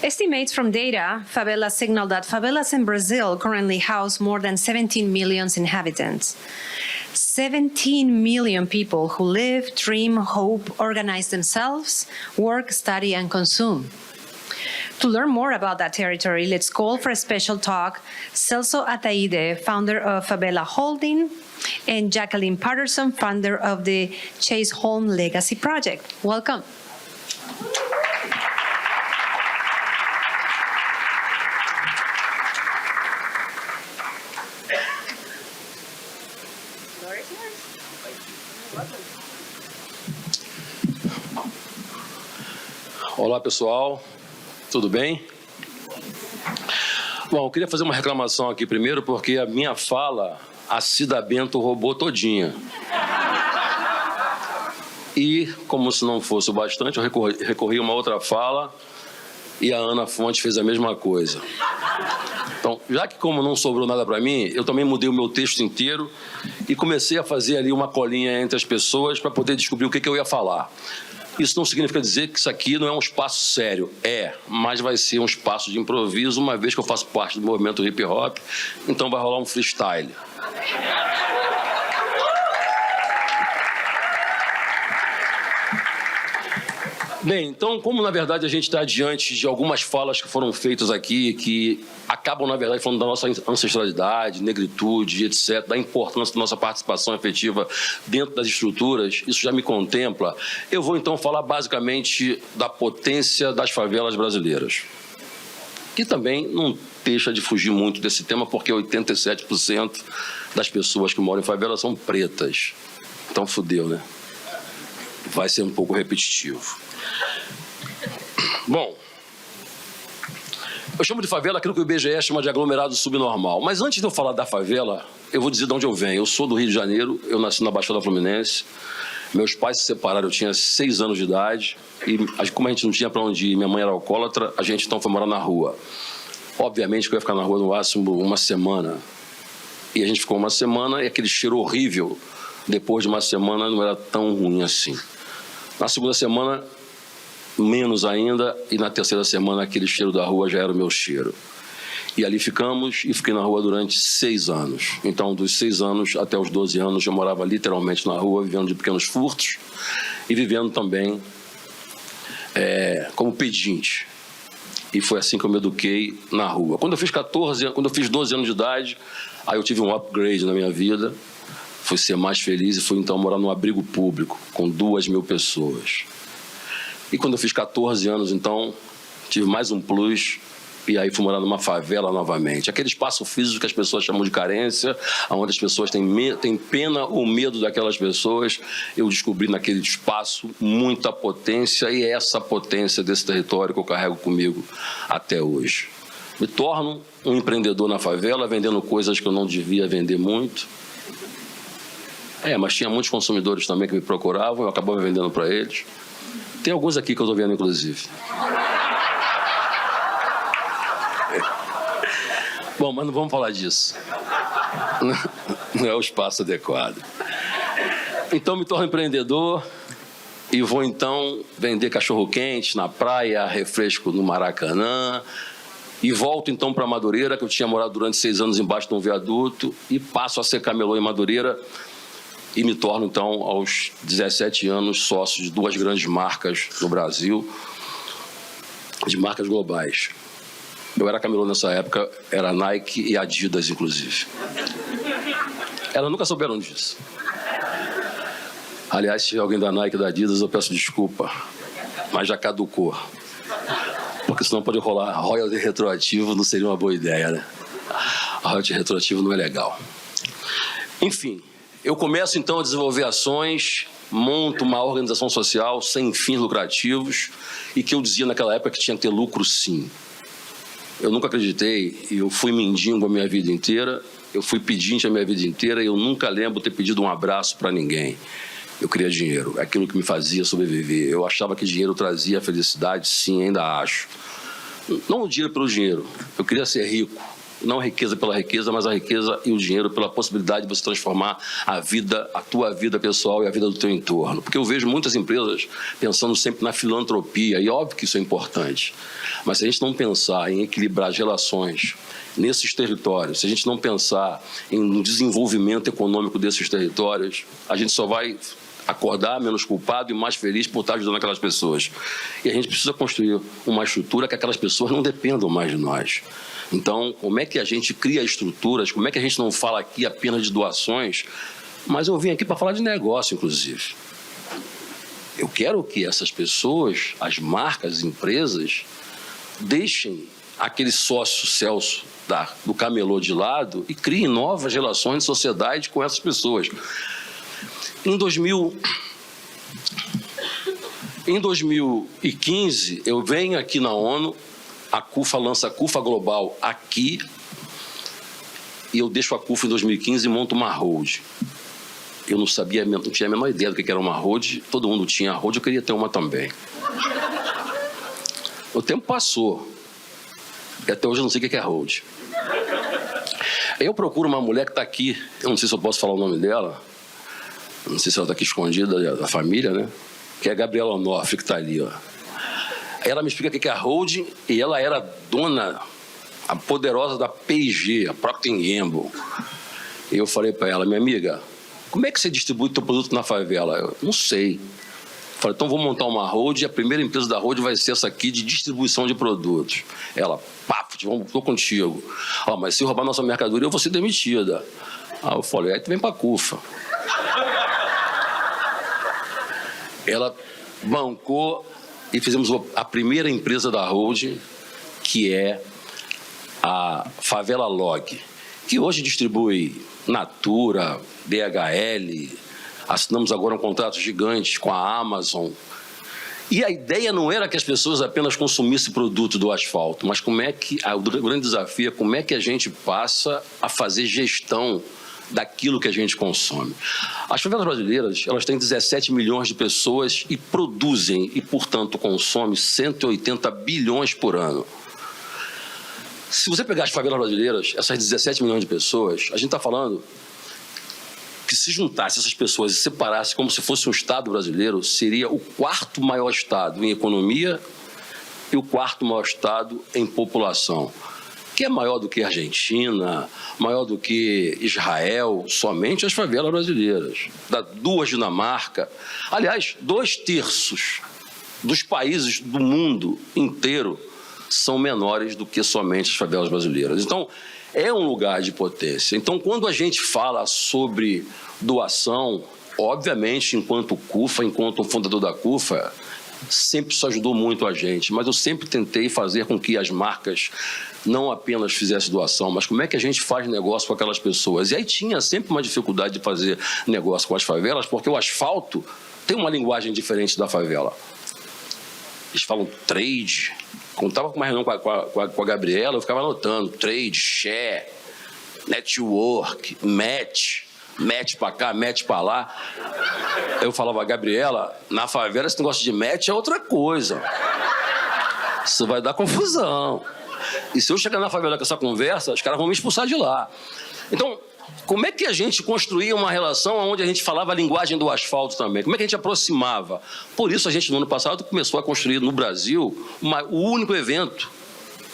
Estimates from data, Favela signal that favelas in Brazil currently house more than 17 million inhabitants. 17 million people who live, dream, hope, organize themselves, work, study, and consume. To learn more about that territory, let's call for a special talk Celso Ataide, founder of Favela Holding, and Jacqueline Patterson, founder of the Chase Home Legacy Project. Welcome. Olá, pessoal. Tudo bem? Bom, eu queria fazer uma reclamação aqui primeiro, porque a minha fala, a Cida Bento roubou todinha. E, como se não fosse o bastante, eu recorri a uma outra fala e a Ana Fontes fez a mesma coisa. Então, já que como não sobrou nada para mim, eu também mudei o meu texto inteiro e comecei a fazer ali uma colinha entre as pessoas para poder descobrir o que eu ia falar. Isso não significa dizer que isso aqui não é um espaço sério. Mas vai ser um espaço de improviso, uma vez que eu faço parte do movimento hip hop, então vai rolar um freestyle. Bem, então, como na verdade a gente está diante de algumas falas que foram feitas aqui, que acabam na verdade falando da nossa ancestralidade, negritude, etc., da importância da nossa participação efetiva dentro das estruturas, isso já me contempla. Eu vou então falar basicamente da potência das favelas brasileiras, que também não deixa de fugir muito desse tema, porque 87% das pessoas que moram em favela são pretas. Então fudeu, né? Vai ser um pouco repetitivo. Bom, eu chamo de favela aquilo que o IBGE chama de aglomerado subnormal. Mas antes de eu falar da favela, eu vou dizer de onde eu venho. Eu sou do Rio de Janeiro, eu nasci na Baixada Fluminense. Meus pais se separaram, eu tinha 6 anos de idade. E como a gente não tinha para onde ir, minha mãe era alcoólatra, a gente então foi morar na rua. Obviamente que eu ia ficar na rua no máximo uma semana. E a gente ficou uma semana e aquele cheiro horrível, depois de uma semana, não era tão ruim assim. Na segunda semana, menos ainda, e na terceira semana aquele cheiro da rua já era o meu cheiro. E ali ficamos e fiquei na rua durante 6 anos. Então, dos 6 anos até os 12 anos, eu morava literalmente na rua, vivendo de pequenos furtos e vivendo também como pedinte. E foi assim que eu me eduquei na rua. Quando eu fiz 12 anos de idade, aí eu tive um upgrade na minha vida, fui ser mais feliz e fui então morar num abrigo público com 2.000 pessoas. E quando eu fiz 14 anos, então, tive mais um plus, e aí fui morar numa favela novamente. Aquele espaço físico que as pessoas chamam de carência, onde as pessoas têm pena ou medo daquelas pessoas, eu descobri naquele espaço muita potência, e é essa potência desse território que eu carrego comigo até hoje. Me torno um empreendedor na favela, vendendo coisas que eu não devia vender muito. Mas tinha muitos consumidores também que me procuravam, eu acabava vendendo para eles. Tem alguns aqui que eu estou vendo, inclusive. Bom, mas não vamos falar disso. Não é o espaço adequado. Então, me torno empreendedor e vou, então, vender cachorro-quente na praia, refresco no Maracanã. E volto, então, para Madureira, que eu tinha morado durante 6 anos embaixo de um viaduto, e passo a ser camelô em Madureira. E me torno, então, aos 17 anos, sócio de 2 grandes marcas no Brasil, de marcas globais. Eu era camelô nessa época, era Nike e Adidas, inclusive. Elas nunca souberam disso. Aliás, se alguém da Nike e da Adidas, eu peço desculpa, mas já caducou. Porque senão pode rolar royalty retroativo, não seria uma boa ideia, né? Royalty retroativo não é legal. Enfim. Eu começo, então, a desenvolver ações, monto uma organização social sem fins lucrativos e que eu dizia naquela época que tinha que ter lucro, sim. Eu nunca acreditei, e eu fui mendigo a minha vida inteira, eu fui pedinte a minha vida inteira e eu nunca lembro ter pedido um abraço para ninguém. Eu queria dinheiro, é aquilo que me fazia sobreviver. Eu achava que dinheiro trazia felicidade, sim, ainda acho. Não o dinheiro pelo dinheiro, eu queria ser rico. Não a riqueza pela riqueza, mas a riqueza e o dinheiro pela possibilidade de você transformar a vida, a tua vida pessoal e a vida do teu entorno. Porque eu vejo muitas empresas pensando sempre na filantropia, e óbvio que isso é importante. Mas se a gente não pensar em equilibrar as relações nesses territórios, se a gente não pensar em um desenvolvimento econômico desses territórios, a gente só vai acordar menos culpado e mais feliz por estar ajudando aquelas pessoas. E a gente precisa construir uma estrutura que aquelas pessoas não dependam mais de nós. Então, como é que a gente cria estruturas, como é que a gente não fala aqui apenas de doações, mas eu vim aqui para falar de negócio, inclusive. Eu quero que essas pessoas, as marcas, as empresas, deixem aquele sócio Celso do camelô de lado e criem novas relações de sociedade com essas pessoas. Em 2015, eu venho aqui na ONU, a CUFA lança a CUFA Global aqui, e eu deixo a CUFA em 2015 e monto uma hold. Eu não sabia, não tinha a menor ideia do que era uma hold, todo mundo tinha a hold, eu queria ter uma também. O tempo passou, e até hoje eu não sei o que é hold. Eu procuro uma mulher que está aqui, eu não sei se eu posso falar o nome dela, não sei se ela está aqui escondida da família, né? Que é a Gabriela Onofre, que está ali, ó. Ela me explica o que é a holding, e ela era dona, a poderosa da P&G, a Procter & Gamble. E eu falei para ela, minha amiga, como é que você distribui teu produto na favela? Eu não sei. Falei, então vou montar uma holding, a primeira empresa da holding vai ser essa aqui de distribuição de produtos. Ela, pá, estou contigo. Mas se roubar nossa mercadoria, eu vou ser demitida. Aí eu falei, aí tu vem para a CUFA. Ela bancou e fizemos a primeira empresa da holding, que é a Favela Log, que hoje distribui Natura, DHL, assinamos agora um contrato gigante com a Amazon. E a ideia não era que as pessoas apenas consumissem produto do asfalto, mas o grande desafio é como é que a gente passa a fazer gestão daquilo que a gente consome. As favelas brasileiras, elas têm 17 milhões de pessoas e produzem e, portanto, consomem 180 bilhões por ano. Se você pegar as favelas brasileiras, essas 17 milhões de pessoas, a gente está falando que se juntasse essas pessoas e separasse como se fosse um Estado brasileiro, seria o quarto maior Estado em economia e o quarto maior Estado em população, que é maior do que a Argentina, maior do que Israel, somente as favelas brasileiras. Da duas Dinamarca. Aliás, 2/3 dos países do mundo inteiro são menores do que somente as favelas brasileiras. Então, é um lugar de potência. Então, quando a gente fala sobre doação, obviamente, enquanto CUFA, enquanto fundador da CUFA, sempre isso ajudou muito a gente, mas eu sempre tentei fazer com que as marcas não apenas fizessem doação, mas como é que a gente faz negócio com aquelas pessoas. E aí tinha sempre uma dificuldade de fazer negócio com as favelas, porque o asfalto tem uma linguagem diferente da favela. Eles falam trade. Quando estava com uma reunião com a Gabriela, eu ficava anotando trade, share, network, match para cá, match para lá. Eu falava, Gabriela, na favela esse negócio de match é outra coisa. Isso vai dar confusão. E se eu chegar na favela com essa conversa, os caras vão me expulsar de lá. Então, como é que a gente construía uma relação onde a gente falava a linguagem do asfalto também? Como é que a gente aproximava? Por isso a gente, no ano passado, começou a construir no Brasil o único evento,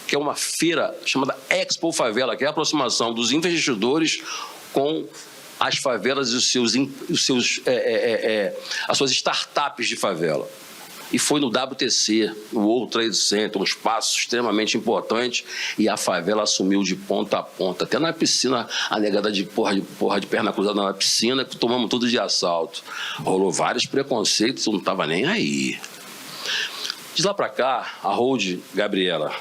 que é uma feira chamada Expo Favela, que é a aproximação dos investidores com as favelas e as suas startups de favela. E foi no WTC, o World Trade Center, um espaço extremamente importante, e a favela assumiu de ponta a ponta. Até na piscina, a negada de porra de perna cruzada na piscina, que tomamos tudo de assalto. Rolou vários preconceitos, eu não estava nem aí. De lá para cá, a Hold Gabriela,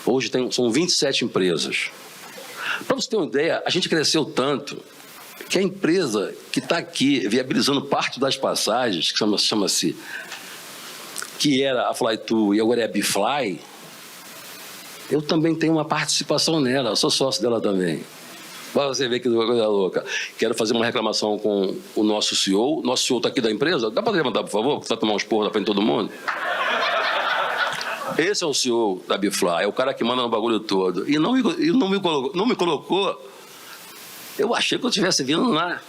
hoje são 27 empresas. Para você ter uma ideia, a gente cresceu tanto que a empresa que está aqui viabilizando parte das passagens, que chama-se, que era a Fly2 e agora é a Bfly, eu também tenho uma participação nela, eu sou sócio dela também. Para você ver que coisa louca. Quero fazer uma reclamação com o nosso CEO. Nosso CEO está aqui da empresa. Dá para levantar, por favor? Que está tomando uns porros na frente de todo mundo. Esse é o CEO da Bifly, é o cara que manda no bagulho todo. E não me colocou. Eu achei que eu estivesse vindo lá.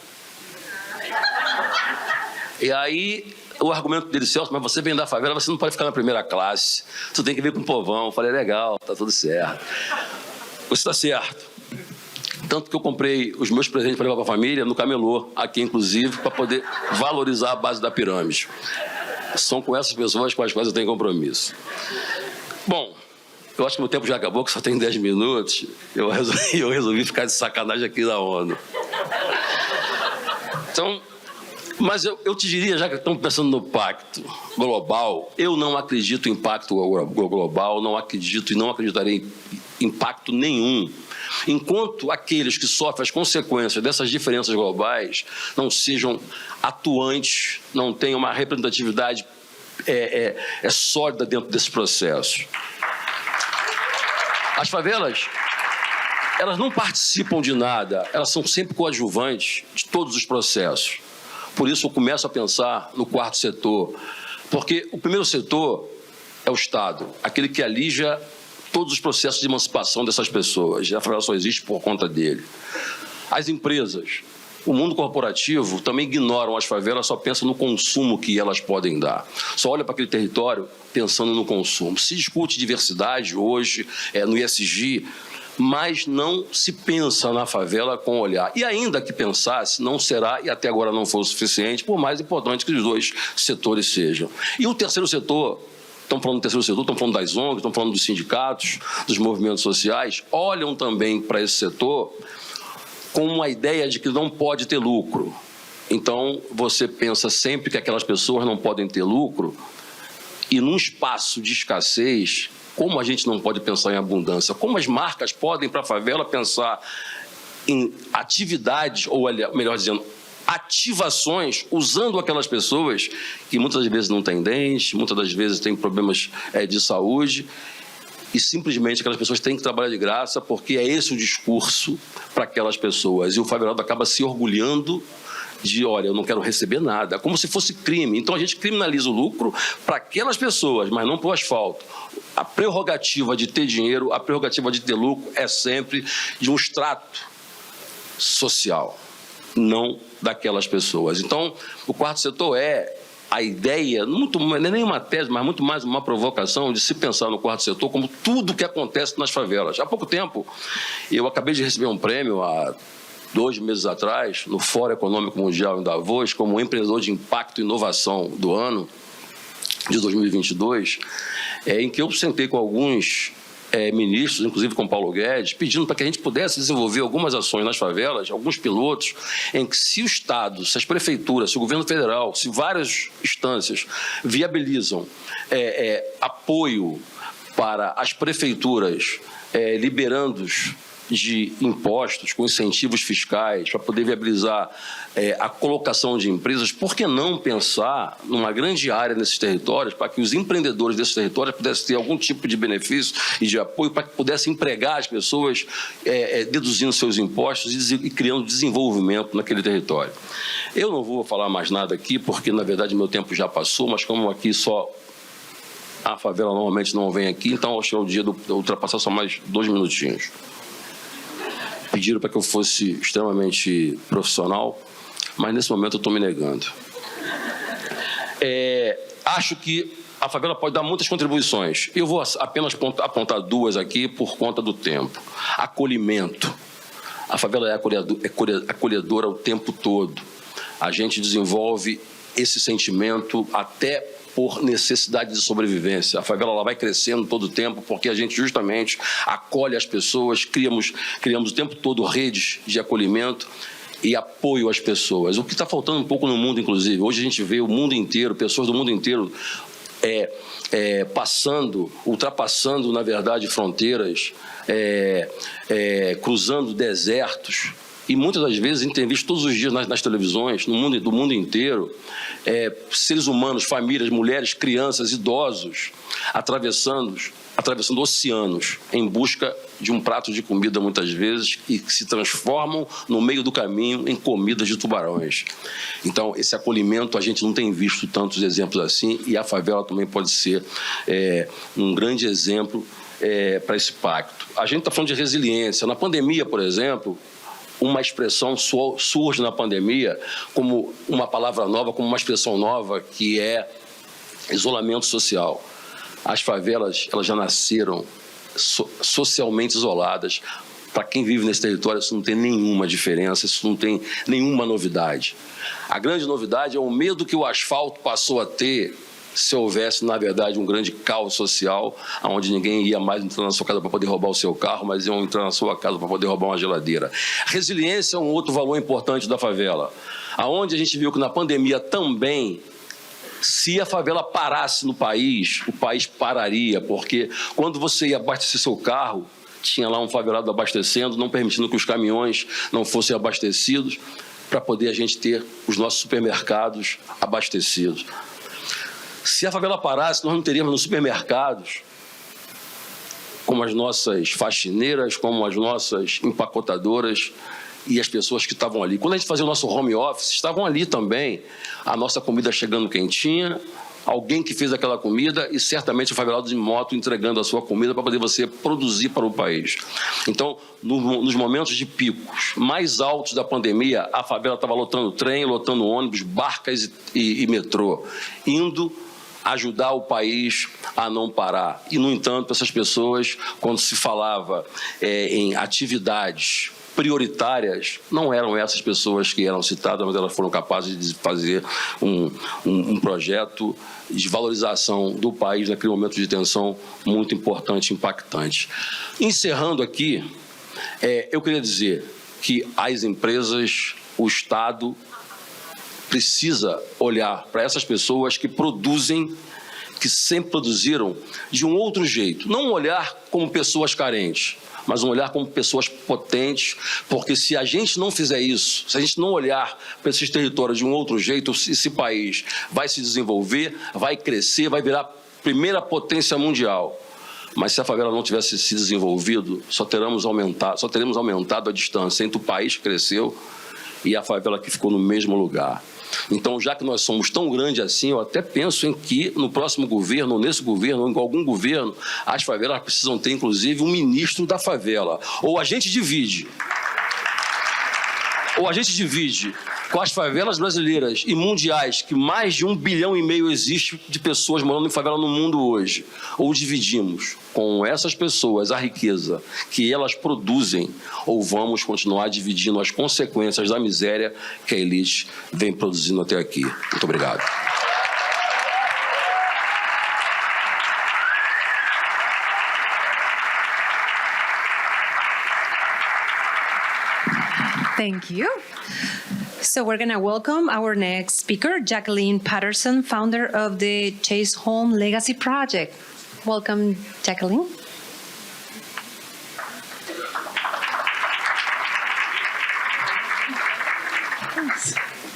E aí, o argumento dele, Celso, mas você vem da favela, você não pode ficar na primeira classe. Tu tem que vir com o povão. Eu falei, legal, tá tudo certo. Você está certo. Tanto que eu comprei os meus presentes para levar para a família no camelô, aqui inclusive, para poder valorizar a base da pirâmide. São com essas pessoas com as quais eu tenho compromisso. Bom, eu acho que meu tempo já acabou, que só tem 10 minutos. Eu resolvi ficar de sacanagem aqui na ONU. Então, mas eu te diria, já que estamos pensando no pacto global, eu não acredito em pacto global, não acredito e não acreditarei em pacto nenhum, enquanto aqueles que sofrem as consequências dessas diferenças globais não sejam atuantes, não tenham uma representatividade sólida dentro desse processo. As favelas, elas não participam de nada, elas são sempre coadjuvantes de todos os processos. Por isso eu começo a pensar no quarto setor, porque o primeiro setor é o Estado, aquele que alija todos os processos de emancipação dessas pessoas. A favela só existe por conta dele. As empresas, o mundo corporativo também ignoram as favelas, só pensa no consumo que elas podem dar. Só olha para aquele território pensando no consumo. Se discute diversidade hoje, no ESG, mas não se pensa na favela com olhar. E ainda que pensasse, não será, e até agora não foi o suficiente, por mais importante que os dois setores sejam. E o terceiro setor, estão falando do terceiro setor, estão falando das ONGs, estão falando dos sindicatos, dos movimentos sociais, olham também para esse setor com uma ideia de que não pode ter lucro. Então, você pensa sempre que aquelas pessoas não podem ter lucro, e num espaço de escassez, como a gente não pode pensar em abundância? Como as marcas podem, para a favela, pensar em atividades, ou melhor dizendo, ativações, usando aquelas pessoas que muitas vezes não têm dente, muitas das vezes têm problemas de saúde, e simplesmente aquelas pessoas têm que trabalhar de graça, porque é esse o discurso para aquelas pessoas. E o favelado acaba se orgulhando de, olha, eu não quero receber nada, como se fosse crime. Então a gente criminaliza o lucro para aquelas pessoas, mas não para o asfalto. A prerrogativa de ter dinheiro, a prerrogativa de ter lucro é sempre de um extrato social, não daquelas pessoas. Então, o quarto setor é a ideia, não é nem uma tese, mas muito mais uma provocação de se pensar no quarto setor como tudo que acontece nas favelas. Há pouco tempo, eu acabei de receber um prêmio há 2 meses atrás, no Fórum Econômico Mundial em Davos, como empreendedor de impacto e inovação do ano de 2022, em que eu sentei com alguns ministros, inclusive com Paulo Guedes, pedindo para que a gente pudesse desenvolver algumas ações nas favelas, alguns pilotos, em que se o Estado, se as prefeituras, se o governo federal, se várias instâncias viabilizam apoio para as prefeituras liberando de impostos, com incentivos fiscais, para poder viabilizar a colocação de empresas, por que não pensar numa grande área nesses territórios para que os empreendedores desses territórios pudessem ter algum tipo de benefício e de apoio para que pudessem empregar as pessoas deduzindo seus impostos e criando desenvolvimento naquele território. Eu não vou falar mais nada aqui, porque, na verdade, meu tempo já passou, mas como aqui só a favela normalmente não vem aqui, então acho que é o dia de ultrapassar só mais 2 minutinhos. Pediram para que eu fosse extremamente profissional, mas nesse momento eu estou me negando. Acho que a favela pode dar muitas contribuições. Eu vou apenas apontar 2 aqui por conta do tempo. Acolhimento. A favela é acolhedora o tempo todo. A gente desenvolve esse sentimento até por necessidade de sobrevivência. A favela ela vai crescendo todo o tempo porque a gente justamente acolhe as pessoas, criamos o tempo todo redes de acolhimento e apoio às pessoas. O que está faltando um pouco no mundo, inclusive. Hoje a gente vê o mundo inteiro, pessoas do mundo inteiro ultrapassando, na verdade, fronteiras, cruzando desertos. E muitas das vezes a gente tem visto todos os dias nas televisões, do mundo inteiro, seres humanos, famílias, mulheres, crianças, idosos, atravessando oceanos em busca de um prato de comida, muitas vezes, e que se transformam no meio do caminho em comidas de tubarões. Então, esse acolhimento, a gente não tem visto tantos exemplos assim, e a favela também pode ser um grande exemplo para esse pacto. A gente está falando de resiliência. Na pandemia, por exemplo, uma expressão surge na pandemia como uma palavra nova, como uma expressão nova, que é isolamento social. As favelas, elas já nasceram socialmente isoladas. Para quem vive nesse território, isso não tem nenhuma diferença, isso não tem nenhuma novidade. A grande novidade é o medo que o asfalto passou a ter se houvesse, na verdade, um grande caos social, onde ninguém ia mais entrar na sua casa para poder roubar o seu carro, mas iam entrar na sua casa para poder roubar uma geladeira. Resiliência é um outro valor importante da favela, aonde a gente viu que na pandemia também, se a favela parasse no país, o país pararia, porque quando você ia abastecer seu carro, tinha lá um favelado abastecendo, não permitindo que os caminhões não fossem abastecidos, para poder a gente ter os nossos supermercados abastecidos. Se a favela parasse, nós não teríamos nos supermercados, como as nossas faxineiras, como as nossas empacotadoras e as pessoas que estavam ali. Quando a gente fazia o nosso home office, estavam ali também, a nossa comida chegando quentinha, alguém que fez aquela comida e certamente o favelado de moto entregando a sua comida para poder você produzir para o país. Então, nos momentos de picos mais altos da pandemia, a favela estava lotando trem, lotando ônibus, barcas e metrô, indo ajudar o país a não parar. E, no entanto, essas pessoas, quando se falava em atividades prioritárias, não eram essas pessoas que eram citadas, mas elas foram capazes de fazer um projeto de valorização do país naquele momento de tensão muito importante, impactante. Encerrando aqui, eu queria dizer que as empresas, o Estado, precisa olhar para essas pessoas que produzem, que sempre produziram de um outro jeito. Não olhar como pessoas carentes, mas um olhar como pessoas potentes, porque se a gente não fizer isso, se a gente não olhar para esses territórios de um outro jeito, esse país vai se desenvolver, vai crescer, vai virar a primeira potência mundial. Mas se a favela não tivesse se desenvolvido, só teremos aumentado a distância entre o país que cresceu e a favela que ficou no mesmo lugar. Então, já que nós somos tão grandes assim, eu até penso em que no próximo governo, ou nesse governo, ou em algum governo, as favelas precisam ter, inclusive, um ministro da favela. Ou a gente divide com as favelas brasileiras e mundiais, que mais de 1,5 bilhão existe de pessoas morando em favela no mundo hoje, ou dividimos com essas pessoas a riqueza que elas produzem, ou vamos continuar dividindo as consequências da miséria que a elite vem produzindo até aqui. Muito obrigado. Thank you. So we're going to welcome our next speaker, Jacqueline Patterson, founder of the Chisholm Legacy Project. Welcome, Jacqueline.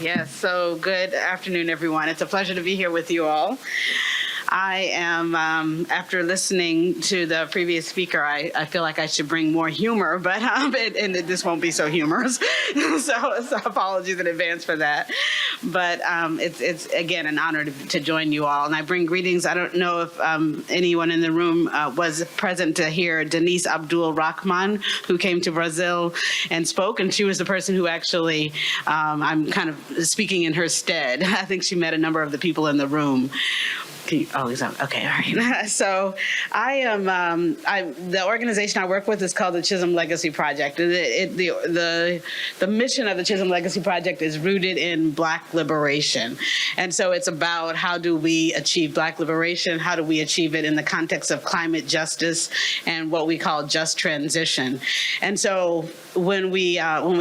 Yes, so good afternoon, everyone. It's a pleasure to be here with you all. I am, after listening to the previous speaker, I feel like I should bring more humor, but and this won't be so humorous. so apologies in advance for that. But it's again an honor to join you all, and I bring greetings. I don't know if anyone in the room was present to hear Denise Abdul Rahman, who came to Brazil and spoke, and she was the person who actually I'm kind of speaking in her stead. I think she met a number of the people in the room. Okay, all right. So I am, the organization I work with is called the Chisholm Legacy Project. The mission of the Chisholm Legacy Project is rooted in Black liberation. And so it's about how do we achieve Black liberation, how do we achieve it in the context of climate justice and what we call just transition. And so when we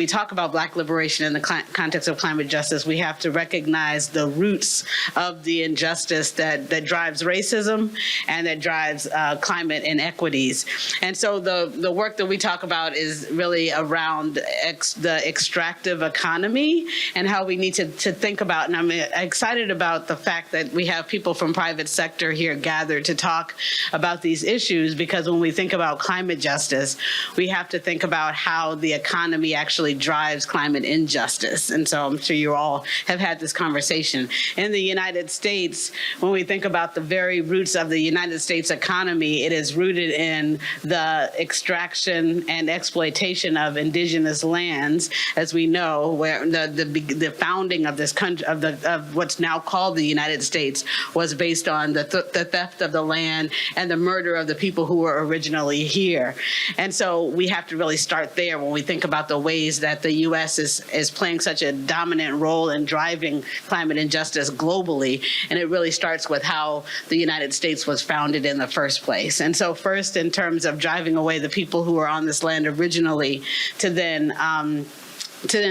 talk about Black liberation in the context of climate justice, we have to recognize the roots of the injustice that that drives racism and that drives climate inequities. And so the work that we talk about is really around the extractive economy and how we need to think about, and I'm excited about the fact that we have people from private sector here gathered to talk about these issues, because when we think about climate justice, we have to think about how the economy actually drives climate injustice. And so I'm sure you all have had this conversation. In the United States, when we think about the very roots of the United States economy, it is rooted in the extraction and exploitation of indigenous lands, as we know, where the founding of this country, of what's now called the United States, was based on the theft of the land and the murder of the people who were originally here. And so we have to really start there when we think about the ways that the U.S. is playing such a dominant role in driving climate injustice globally. And it really starts with how the United States was founded in the first place. And so first, in terms of driving away the people who were on this land originally, to then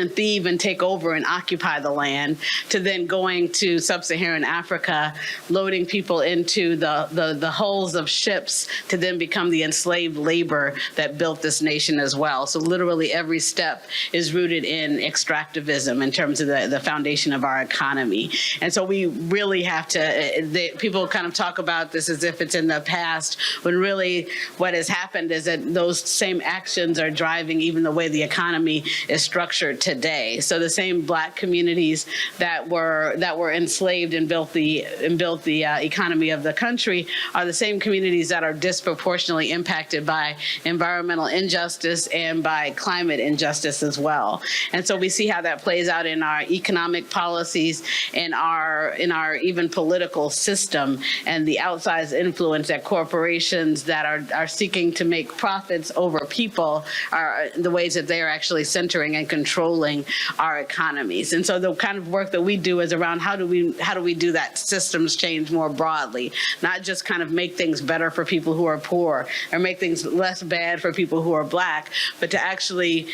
thieve and take over and occupy the land, to then going to sub-Saharan Africa, loading people into the hulls of ships to then become the enslaved labor that built this nation as well. So literally every step is rooted in extractivism in terms of the foundation of our economy. And so we really have to, people kind of talk about this as if it's in the past, when really what has happened is that those same actions are driving even the way the economy is structured today. So the same Black communities that were enslaved and built the economy of the country are the same communities that are disproportionately impacted by environmental injustice and by climate injustice as well. And so we see how that plays out in our economic policies, in our even political system, and the outsized influence that corporations that are seeking to make profits over people are the ways that they are actually centering and controlling our economies. And so the kind of work that we do is around how do we do that systems change more broadly, not just kind of make things better for people who are poor or make things less bad for people who are Black, but to actually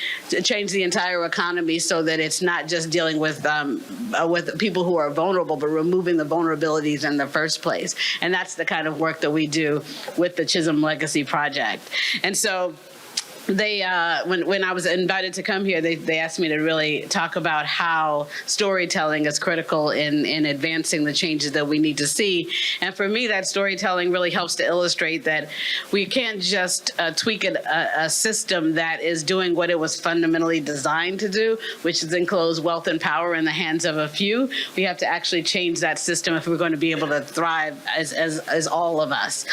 change the entire economy so that it's not just dealing with people who are vulnerable, but removing the vulnerabilities in the first place. And that's the kind of work that we do with the Chisholm Legacy Project. And so they, when I was invited to come here, they asked me to really talk about how storytelling is critical in advancing the changes that we need to see. And for me, that storytelling really helps to illustrate that we can't just tweak a system that is doing what it was fundamentally designed to do, which is enclose wealth and power in the hands of a few. We have to actually change that system if we're going to be able to thrive as all of us.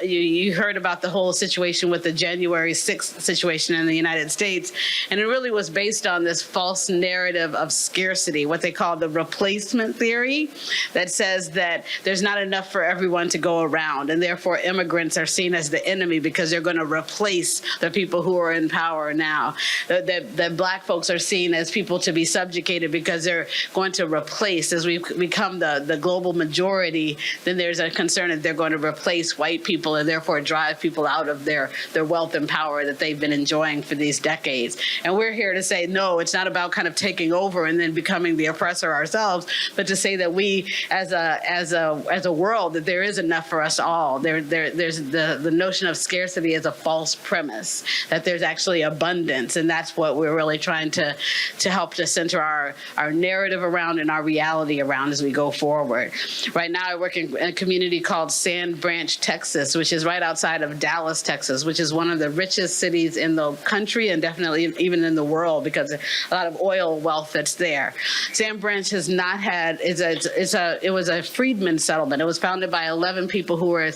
You heard about the whole situation with the January 6th situation in the United States, and it really was based on this false narrative of scarcity, what they call the replacement theory, that says that there's not enough for everyone to go around, and therefore immigrants are seen as the enemy because they're going to replace the people who are in power now. That Black folks are seen as people to be subjugated because they're going to replace, as we become the global majority, then there's a concern that they're going to replace white people and therefore drive people out of their wealth and power that they've been enjoying for these decades. And we're here to say, no, it's not about kind of taking over and then becoming the oppressor ourselves, but to say that we as a world, that there is enough for us all. There's the notion of scarcity as a false premise, that there's actually abundance. And that's what we're really trying to help to center our narrative around and our reality around as we go forward. Right now I work in a community called Sand Branch, Texas, which is right outside of Dallas, Texas, which is one of the richest cities in the country and definitely even in the world because of a lot of oil wealth that's there. Sand Branch has not had, it was a freedmen settlement. It was founded by 11 people who were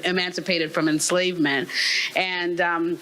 emancipated from enslavement. And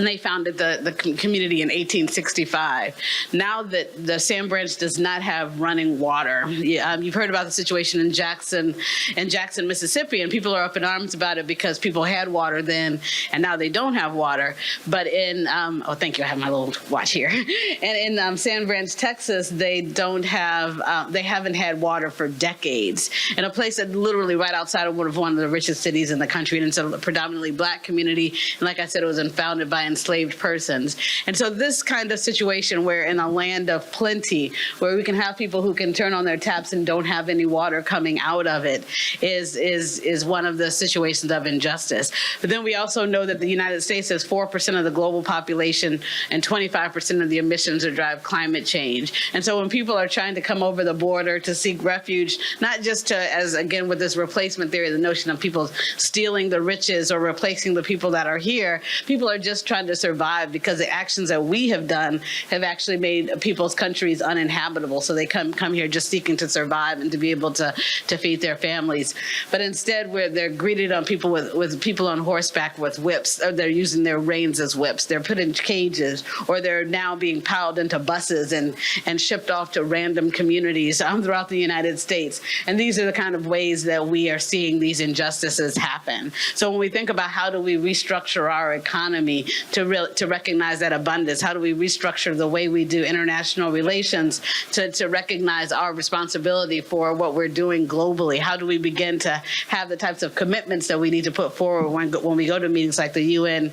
they founded the community in 1865. Now that the Sand Branch does not have running water, you've heard about the situation in Jackson, Mississippi, and people are up in arms about it because people had water then, and now they don't have water. But in oh, thank you, I have my little watch here. And in Sand Branch, Texas, they don't have, they haven't had water for decades. In a place that literally right outside of one of the richest cities in the country, and it's a predominantly Black community. And like I said, it was founded by by enslaved persons. And so this kind of situation where in a land of plenty, where we can have people who can turn on their taps and don't have any water coming out of it is one of the situations of injustice. But then we also know that the United States has 4% of the global population and 25% of the emissions that drive climate change. And so when people are trying to come over the border to seek refuge, not just to, as again with this replacement theory, the notion of people stealing the riches or replacing the people that are here, people are just trying to survive because the actions that we have done have actually made people's countries uninhabitable. So they come here just seeking to survive and to be able to feed their families. But instead, where they're greeted on people with people on horseback with whips, or they're using their reins as whips. They're put in cages, or they're now being piled into buses and shipped off to random communities throughout the United States. And these are the kind of ways that we are seeing these injustices happen. So when we think about how do we restructure our economy to recognize that abundance, how do we restructure the way we do international relations to recognize our responsibility for what we're doing globally, how do we begin to have the types of commitments that we need to put forward when we go to meetings like the UN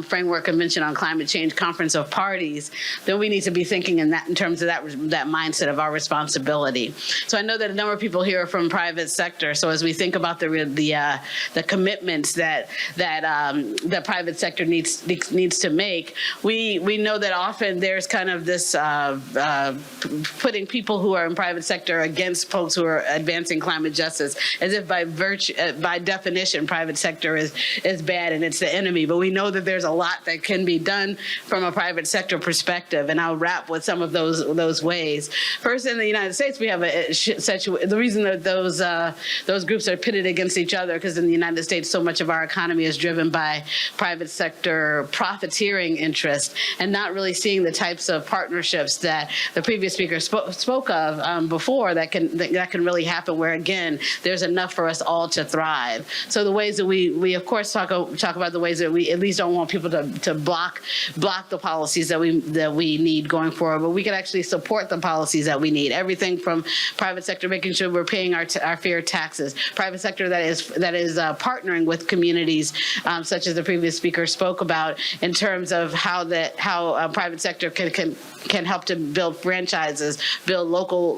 Framework Convention on Climate Change Conference of Parties, then we need to be thinking in terms of that mindset of our responsibility. So I know that a number of people here are from private sector. So as we think about the commitments that the private sector needs to make, we know that often there's kind of this putting people who are in private sector against folks who are advancing climate justice, as if by definition private sector is bad and it's the enemy. But we know that there's a lot that can be done from a private sector perspective, and I'll wrap with some of those ways. First, in the United States, we have the reason that those groups are pitted against each other, because in the United States, so much of our economy is driven by private sector profiteering interest, and not really seeing the types of partnerships that the previous speaker spoke of before that can really happen, where again there's enough for us all to thrive. So the ways that we of course talk about the ways that we at least don't want people to block the policies that we need going forward, but we can actually support the policies that we need. Everything from private sector making sure we're paying our fair taxes, private sector that is partnering with communities, such as the previous speaker spoke about, in terms of how private sector can help to build franchises, build local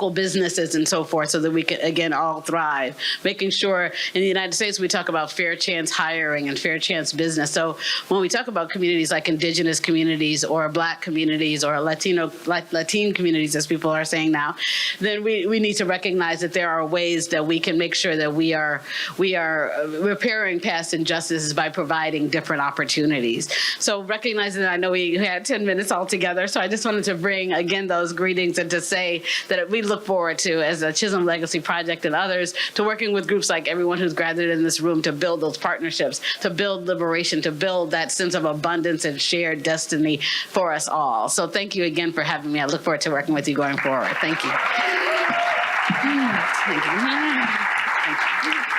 businesses and so forth, so that we can, again, all thrive. Making sure in the United States, we talk about fair chance hiring and fair chance business. So when we talk about communities like indigenous communities or Black communities or Latine communities, as people are saying now, then we need to recognize that there are ways that we can make sure that we are repairing past injustices by providing different opportunities. So recognizing that, I know we had 10 minutes altogether, so I just wanted to bring, again, those greetings and to say that we look forward to, as a Chisholm Legacy Project and others, to working with groups like everyone who's gathered in this room to build those partnerships, to build liberation, to build that sense of abundance and shared destiny for us all. So thank you again for having me. I look forward to working with you going forward. Thank you. Thank you. Thank you.